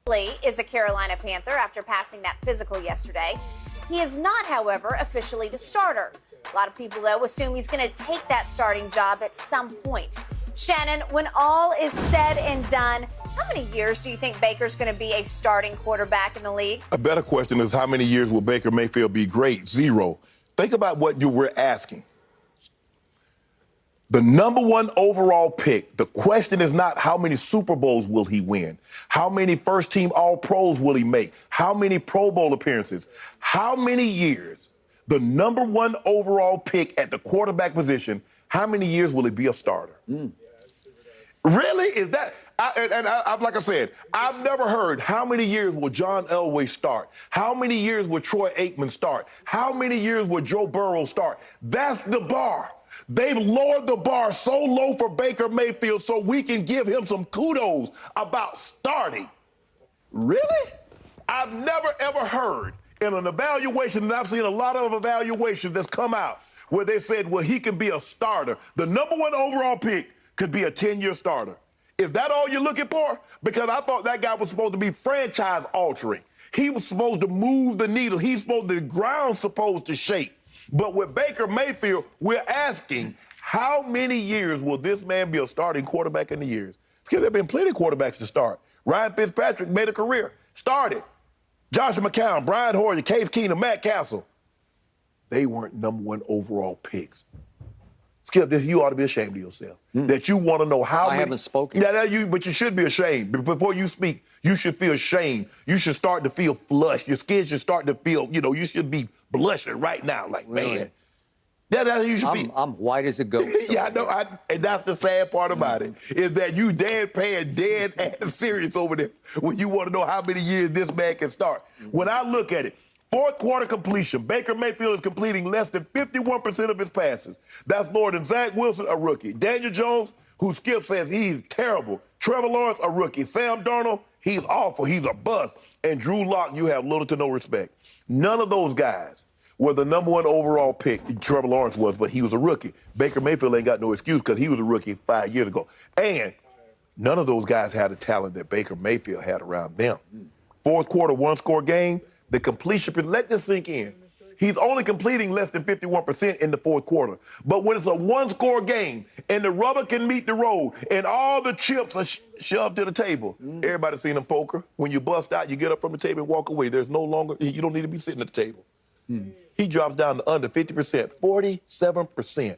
Lee is a Carolina Panther after passing that physical yesterday. He is not, however, officially the starter. A lot of people, though, assume he's going to take that starting job at some point. Shannon, when all is said and done, how many years do you think Baker's going to be a starting quarterback in the league? A better question is, how many years will Baker Mayfield be great? 0. Think about what you were asking. The number 1 overall pick, the question is not how many Super Bowls will he win? How many first-team All-Pros will he make? How many Pro Bowl appearances? How many years? The number 1 overall pick at the quarterback position, how many years will he be a starter? Really? Is that... like I said, I've never heard how many years will John Elway start? How many years will Troy Aikman start? How many years will Joe Burrow start? That's the bar. They've lowered the bar so low for Baker Mayfield so we can give him some kudos about starting. Really? I've never, ever heard in an evaluation, and I've seen a lot of evaluations that's come out where they said, well, he can be a starter. The number 1 overall pick could be a 10-year starter. Is that all you're looking for? Because I thought that guy was supposed to be franchise altering. He was supposed to move the needle. The ground's supposed to shake. But with Baker Mayfield, we're asking, how many years will this man be a starting quarterback in the years? There have been plenty of quarterbacks to start. Ryan Fitzpatrick made a career, started. Josh McCown, Brian Hoyer, Case Keenum, Matt Castle. They weren't number 1 overall picks. Skip, you ought to be ashamed of yourself. That you want to know how many... I haven't spoken. Yeah, but you should be ashamed. Before you speak, you should feel ashamed. You should start to feel flushed. Your skin should start to feel, you should be blushing right now. Like, really? Man. That's how you should feel. I'm white as a ghost. Yeah, I know. And that's the sad part about it, is that you dead ass serious over there when you want to know how many years this man can start. When I look at it, 4th quarter completion, Baker Mayfield is completing less than 51% of his passes. That's lower than Zach Wilson, a rookie. Daniel Jones, who Skip says he's terrible. Trevor Lawrence, a rookie. Sam Darnold, he's awful. He's a bust. And Drew Lock, you have little to no respect. None of those guys were the number 1 overall pick. Trevor Lawrence was, but he was a rookie. Baker Mayfield ain't got no excuse because he was a rookie 5 years ago. And none of those guys had the talent that Baker Mayfield had around them. 4th quarter, 1-score game. The completion, let this sink in. He's only completing less than 51% in the 4th quarter. But when it's a 1-score game and the rubber can meet the road and all the chips are shoved to the table, everybody's seen them poker. When you bust out, you get up from the table and walk away. There's no longer, you don't need to be sitting at the table. He drops down to under 50%, 47%.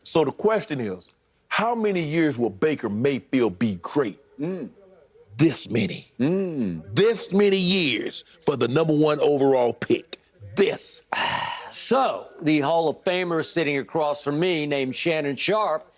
So the question is, how many years will Baker Mayfield be great? This many. This many years for the number 1 overall pick. This. So, the Hall of Famer sitting across from me, named Shannon Sharpe,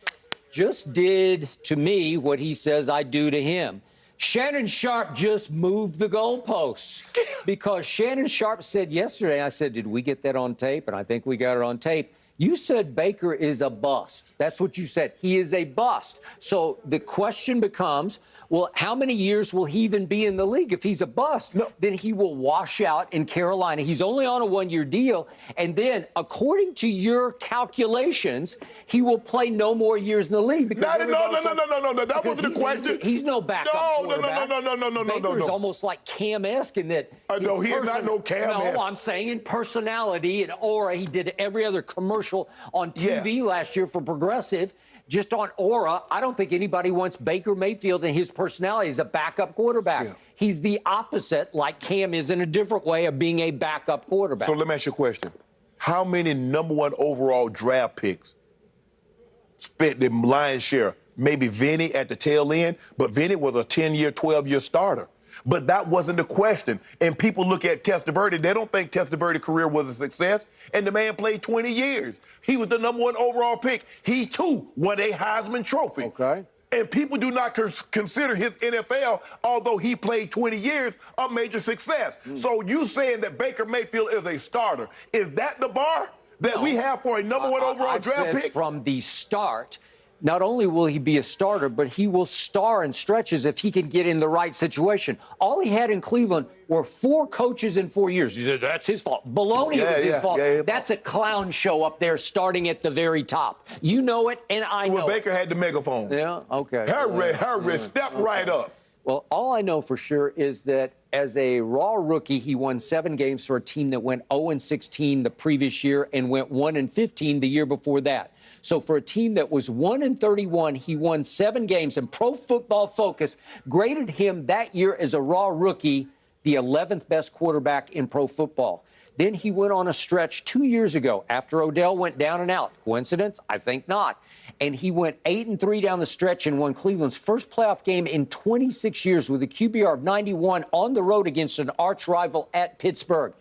just did to me what he says I do to him. Shannon Sharpe just moved the goalposts because Shannon Sharpe said yesterday, I said, did we get that on tape? And I think we got it on tape. You said Baker is a bust. That's what you said. He is a bust. So the question becomes, well, how many years will he even be in the league? If he's a bust, then he will wash out in Carolina. He's only on a 1-year deal. And then, according to your calculations, he will play no more years in the league. Because No. That wasn't the question. He's no backup quarterback. No. Baker's almost like Cam-esque in that. No, he is not no Cam-esque. No, I'm saying in personality and aura. He did every other commercial on TV last year for Progressive. Just on aura, I don't think anybody wants Baker Mayfield and his personality as a backup quarterback. Yeah. He's the opposite, like Cam is in a different way of being a backup quarterback. So let me ask you a question. How many number 1 overall draft picks spent the lion's share? Maybe Vinny at the tail end, but Vinny was a 10-year, 12-year starter. But that wasn't the question. And people look at Testaverde. They don't think Testaverde's career was a success. And the man played 20 years. He was the number 1 overall pick. He, too, won a Heisman Trophy. Okay. And people do not consider his NFL, although he played 20 years, a major success. So you saying that Baker Mayfield is a starter, is that the bar that we have for a number 1 overall draft pick? From the start, not only will he be a starter, but he will star in stretches if he can get in the right situation. All he had in Cleveland were 4 coaches in 4 years. He said, that's his fault. Baloney was his fault. That's a clown show up there starting at the very top. You know it, and I know Baker had the megaphone. Yeah, okay. Hurry, step right up. Well, all I know for sure is that as a raw rookie, he won 7 games for a team that went 0-16 the previous year and went 1-15 the year before that. So for a team that was 1-31, he won 7 games, and Pro Football Focus graded him that year as a raw rookie the 11th best quarterback in pro football. Then he went on a stretch 2 years ago after Odell went down and out. Coincidence? I think not. And he went 8-3 down the stretch and won Cleveland's first playoff game in 26 years with a QBR of 91 on the road against an arch rival at Pittsburgh.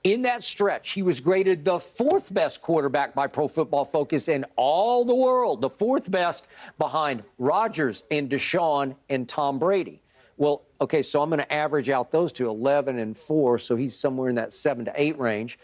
In that stretch, he was graded the 4th best quarterback by Pro Football Focus in all the world, the 4th best behind Rodgers and Deshaun and Tom Brady. Well, okay, so I'm going to average out those two, 11 and 4, so he's somewhere in that 7 to 8 range.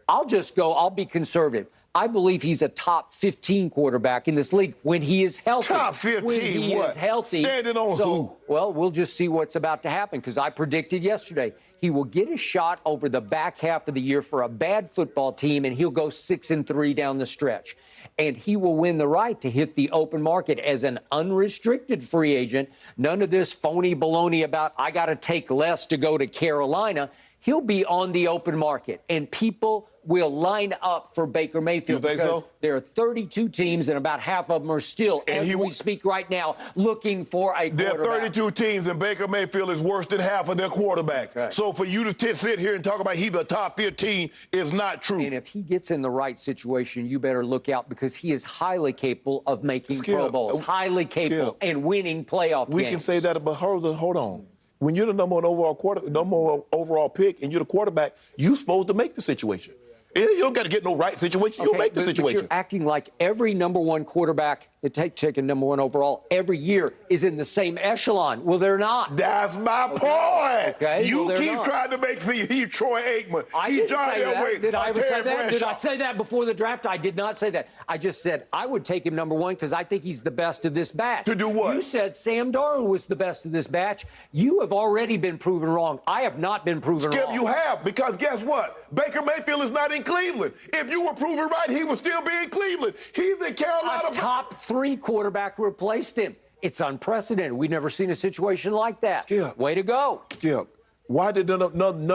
I'll be conservative. I believe he's a top 15 quarterback in this league when he is healthy. Top 15, when he what? is healthy. Standing on who? Well, we'll just see what's about to happen, because I predicted yesterday he will get a shot over the back half of the year for a bad football team, and he'll go 6-3 down the stretch. And he will win the right to hit the open market as an unrestricted free agent. None of this phony baloney about I got to take less to go to Carolina. He'll be on the open market, and people will line up for Baker Mayfield. You think because so? There are 32 teams, and about half of them are still, as we speak right now, looking for a quarterback. There are 32 teams, and Baker Mayfield is worse than half of their quarterback. Okay. So for you to sit here and talk about he's a top 15 is not true. And if he gets in the right situation, you better look out, because he is highly capable of making Pro Bowls, highly capable, and winning playoff games. We can say that, but hold on. When you're the number one overall pick, and you're the quarterback, you're supposed to make the situation. You don't got to get no right situation. You'll make the situation. But you're acting like every number one quarterback that taken number one overall every year is in the same echelon. Well, they're not. That's my point. Okay. You keep trying to make me Troy Aikman. I didn't say that. Did I ever say that? Did I say that before the draft? I did not say that. I just said I would take him number one because I think he's the best of this batch. To do what? You said Sam Darnold was the best of this batch. You have already been proven wrong. I have not been proven wrong. Skip, you have, because guess what? Baker Mayfield is not in Cleveland. If you were proven right, he would still be in Cleveland. He's in Carolina. A top 3 quarterback replaced him. It's unprecedented. We've never seen a situation like that. Skip. Way to go. Skip, why did none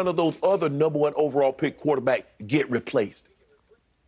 of those other number one overall pick quarterbacks get replaced?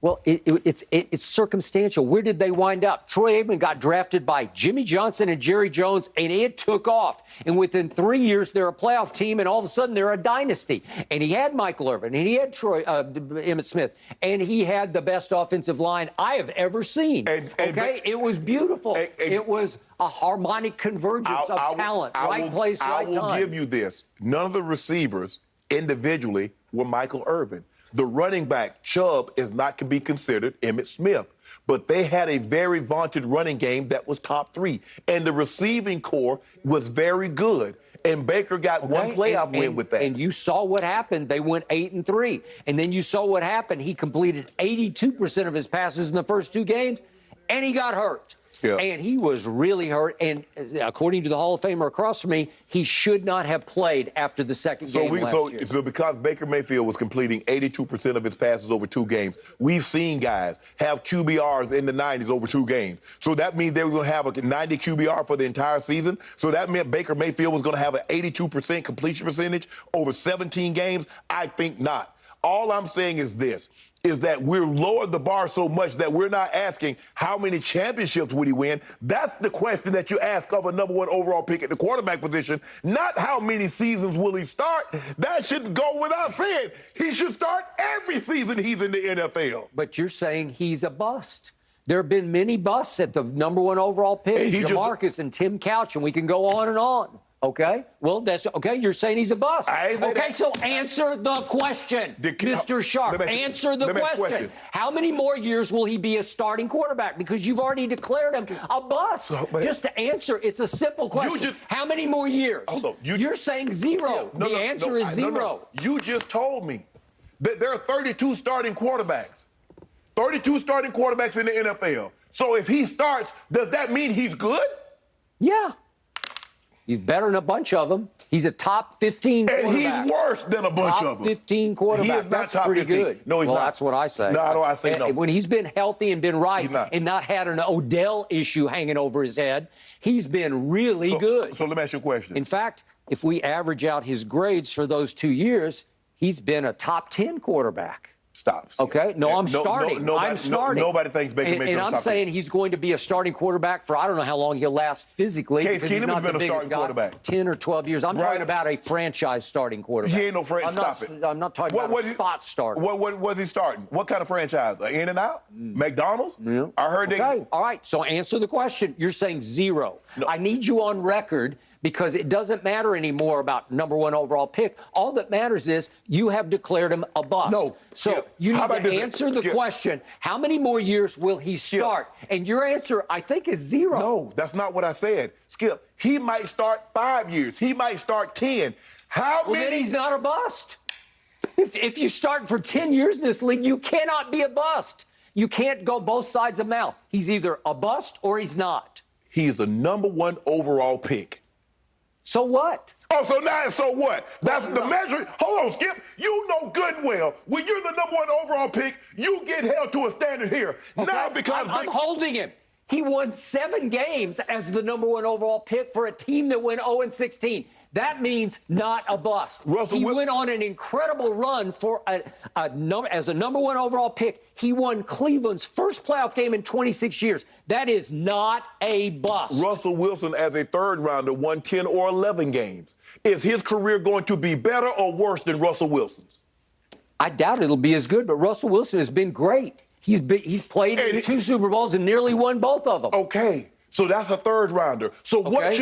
Well, it's circumstantial. Where did they wind up? Troy Aikman got drafted by Jimmy Johnson and Jerry Jones, and it took off. And within 3 years, they're a playoff team, and all of a sudden, they're a dynasty. And he had Michael Irvin, and he had Emmitt Smith, and he had the best offensive line I have ever seen. It was beautiful. It was a harmonic convergence of talent. Right place, right time. I will give you this. None of the receivers individually were Michael Irvin. The running back, Chubb, is not to be considered Emmitt Smith. But they had a very vaunted running game that was top 3. And the receiving core was very good. And Baker got one playoff win with that. And you saw what happened. They went 8-3. And then you saw what happened. He completed 82% of his passes in the first 2 games, and he got hurt. Yeah. And he was really hurt. And according to the Hall of Famer across from me, he should not have played after the second game last year. So because Baker Mayfield was completing 82% of his passes over 2 games, we've seen guys have QBRs in the 90s over 2 games. So that means they were going to have a 90 QBR for the entire season. So that meant Baker Mayfield was going to have an 82% completion percentage over 17 games. I think not. All I'm saying is this, is that we're lowered the bar so much that we're not asking how many championships would he win. That's the question that you ask of a number one overall pick at the quarterback position, not how many seasons will he start. That should go without saying. He should start every season he's in the NFL. But you're saying he's a bust. There have been many busts at the number one overall pick, Jamarcus and Tim Couch, and we can go on and on. Okay? Well, that's okay. You're saying he's a bust. Okay, so answer the question, Mr. Sharpe. Answer the question. How many more years will he be a starting quarterback? Because you've already declared him a bust. Just to answer, it's a simple question. How many more years? You're saying 0. The answer is 0. You just told me that there are 32 starting quarterbacks. 32 starting quarterbacks in the NFL. So if he starts, does that mean he's good? Yeah. He's better than a bunch of them. He's a top 15 quarterback. And he's worse than a bunch of them. Top 15 quarterback. He is not That's top pretty 15. good. No, he's well, not. that's what I say. No, I say no. When he's been healthy and been right He's not. and not had an Odell issue hanging over his head, he's been really good. So let me ask you a question. In fact, if we average out his grades for those 2 years, he's been a top 10 quarterback. Stop. Okay? No, I'm starting. I'm starting. Nobody thinks Baker Mayfield And is I'm top saying 10. he's going to be a starting quarterback for I don't know how long he'll last physically. Case because he's Keenum's not been the a biggest starting guy. quarterback. 10 or 12 years. I'm Right. talking about a franchise starting quarterback. He ain't no franchise. Stop it. I'm not talking about a spot starter. What was he starting? What kind of franchise? In and out? McDonald's? Yeah. I heard they. Okay. All right. So answer the question. You're saying 0. No. I need you on record because it doesn't matter anymore about number 1 overall pick. All that matters is you have declared him a bust. No. So Skip, you how need about to this? answer the Skip. question, how many more years will he start? And your answer, I think, is 0. No, that's not what I said. Skip, he might start 5 years. He might start 10. How Well, many? then he's not a bust. If you start for 10 years in this league, you cannot be a bust. You can't go both sides of the mouth. He's either a bust or he's not. He's the number 1 overall pick. So what? Oh, so what? That's the measure. Hold on, Skip. You know good and well, when you're the number 1 overall pick, you get held to a standard here. Okay? Now, because I'm holding him. He won 7 games as the number 1 overall pick for a team that went 0-16. That means not a bust. He went on an incredible run for as a number 1 overall pick. He won Cleveland's first playoff game in 26 years. That is not a bust. Russell Wilson, as a third rounder, won 10 or 11 games. Is his career going to be better or worse than Russell Wilson's? I doubt it'll be as good, but Russell Wilson has been great. He's played in 2 Super Bowls and nearly won both of them. Okay, so that's a third rounder. So what?